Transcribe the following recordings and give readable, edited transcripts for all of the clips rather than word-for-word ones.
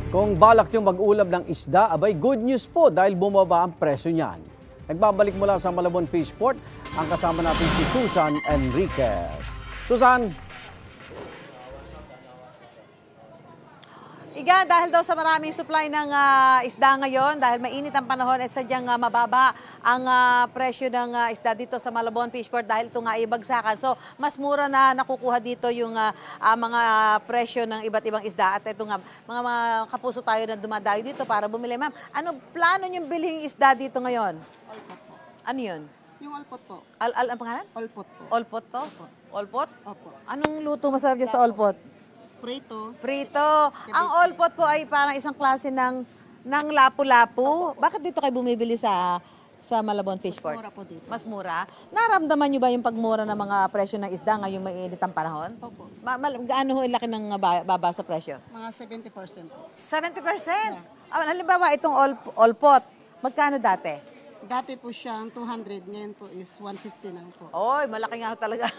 Kung balak nyo mag-ulam ng isda, abay good news po dahil bumaba ang presyo niyan. Nagbabalik mula sa Malabon Fishport ang kasama natin si Susan Enriquez. Susan! Iga, dahil daw sa maraming supply ng isda ngayon, dahil mainit ang panahon at sadyang mababa ang presyo ng isda dito sa Malabon Fishport dahil ito nga ibagsakan. So, mas mura na nakukuha dito yung mga presyo ng iba't ibang isda. At ito nga, mga kapuso tayo na dumadayo dito para bumili. Ma'am, ano plano niyong bilhin isda dito ngayon? Olpot po. Ano yun? Yung olpot po. Ang pangalan? Olpot po. Olpot to? Opo. Olpot? Opo. Anong luto masarap dyan sa olpot? Prito. Prito. Ang olpot po ay parang isang klase ng lapu-lapu. Bakit dito kayo bumibili sa Malabon Fishport? Mura po dito. Mas mura. Naramdaman nyo ba yung pagmura ng mga presyo ng isda ngayong mainit ang panahon? Opo. Gaano ho ilaki ng baba sa presyo? Mga 70% po. 70%? Halimbawa, itong olpot, magkano dati? Dati po siya ang 200, ngayon po is 150 na po. Oy, malaki nga talaga.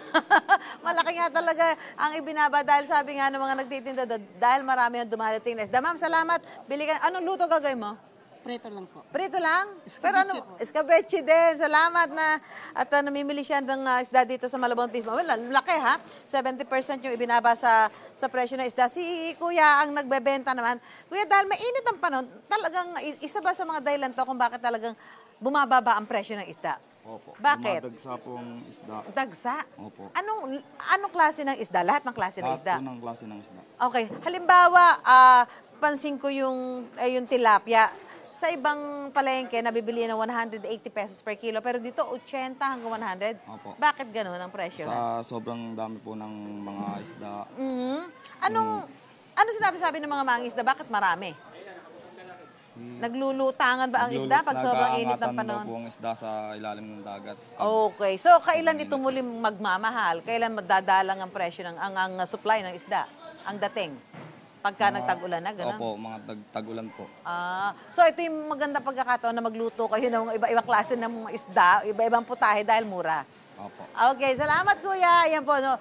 Malaki nga talaga ang ibinaba dahil sabi nga ng mga nagtitinda dahil marami ang dumarating na isda. Ma'am, salamat. Bili ka. Anong luto gagawin mo? Prito lang po. Prito lang? Escabeche Pero ano, po. escabeche din. Salamat na at namimili siya ng isda dito sa Malabon Fishport. Well, laki ha. 70% yung ibinaba sa presyo ng isda. Si Kuya ang nagbebenta naman. Kuya, dahil mainit ang panahon, talagang isa ba sa mga dahilan to kung bakit talagang bumababa ang presyo ng isda? Opo. Bakit? Dumadagsa pong isda. Dagsa? Opo. Anong klase ng isda? Lahat ng klase ng isda? Lahat po ng klase ng isda. Okay. Halimbawa, pansin ko yung tilapia. Sa ibang palengke, nabibili ng 180 pesos per kilo. Pero dito, 80 hanggang 100. Opo. Bakit gano'n ang presyo? Sa sobrang dami po ng mga isda. Ano sinabi-sabi ng mga mangingisda? Bakit marami? Naglulutangan ba ang isda pag sobrang init ng panahon? Nag-aangatan daw po ang isda sa ilalim ng dagat. Okay. So, kailan ito muli magmamahal? Kailan magdadalang ang presyo ang supply ng isda? Ang dating? Pagka nagtag-ulan na, gano'n? Opo, mga tag-ulan po. So, ito yung maganda pagkakataon na magluto kayo ng iba-ibang klase ng mga isda, iba-ibang putahe dahil mura. Opo. Okay, salamat kuya. Ayan po, no.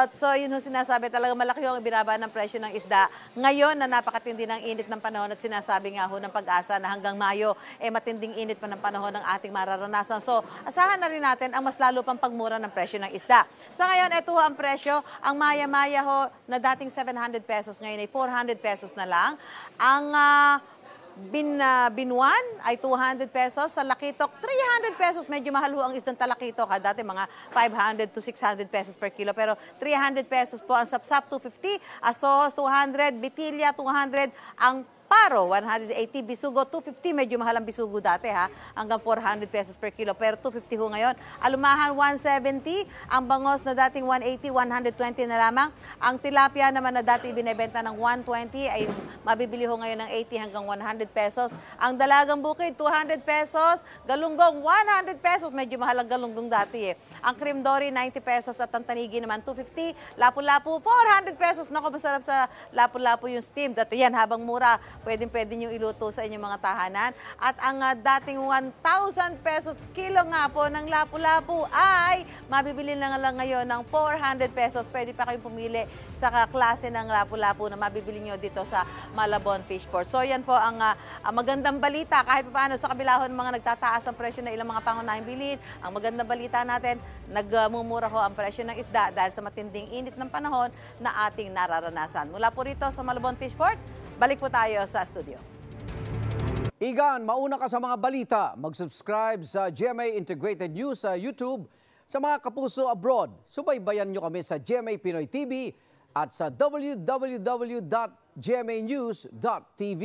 So, yun yung sinasabi, talaga malaki yung ibinaba ng presyo ng isda. Ngayon na napakatindi ng init ng panahon at sinasabi nga ho ng Pag-asa na hanggang Mayo, matinding init pa ng panahon ng ating mararanasan. So, asahan na rin natin ang mas lalo pang pagmura ng presyo ng isda. Sa ngayon, ito ho ang presyo. Ang maya-maya ho na dating 700 pesos, ngayon ay 400 pesos na lang. Ang binuan ay 200 pesos. Sa lakitok, 300 pesos. Medyo mahal ho ang isdang talakitok. Dati mga 500 to 600 pesos per kilo. Pero 300 pesos po ang sapsap, 250. Asohos, 200. Bitilya, 200. Ang paro, 180. Bisugo, 250. Medyo mahal ang bisugo dati ha. Hanggang 400 pesos per kilo. Pero 250 ho ngayon. Alumahan, 170. Ang bangos na dating 180, 120 na lamang. Ang tilapia naman na dati binebenta ng 120 ay mabibili ho ngayon ng 80 hanggang 100 pesos. Ang dalagang bukid, 200 pesos. Galunggong, 100 pesos. Medyo mahal ang galunggong dati eh. Ang cream dory, 90 pesos. At ang tanigi naman, 250. Lapu-lapu, 400 pesos. Naku, masarap sa lapu-lapu yung steamed. At yan, habang mura, pwede nyo iluto sa inyong mga tahanan. At ang dating 1,000 pesos kilo nga po ng lapu-lapu ay mabibili na lang ngayon ng 400 pesos. Pwede pa kayong pumili sa klase ng lapu-lapu na mabibili nyo dito sa Malabon Fishport. So yan po ang magandang balita. Kahit paano sa kabilahon mga nagtataas ang presyo ng ilang mga pangunahing bilhin, ang magandang balita natin, nagmumura ho ang presyo ng isda dahil sa matinding init ng panahon na ating nararanasan. Mula po rito sa Malabon Fishport, balik po tayo sa studio. Igan, mauna ka sa mga balita. Mag-subscribe sa GMA Integrated News sa YouTube. Sa mga kapuso abroad, subaybayan nyo kami sa GMA Pinoy TV at sa www.gmanews.tv.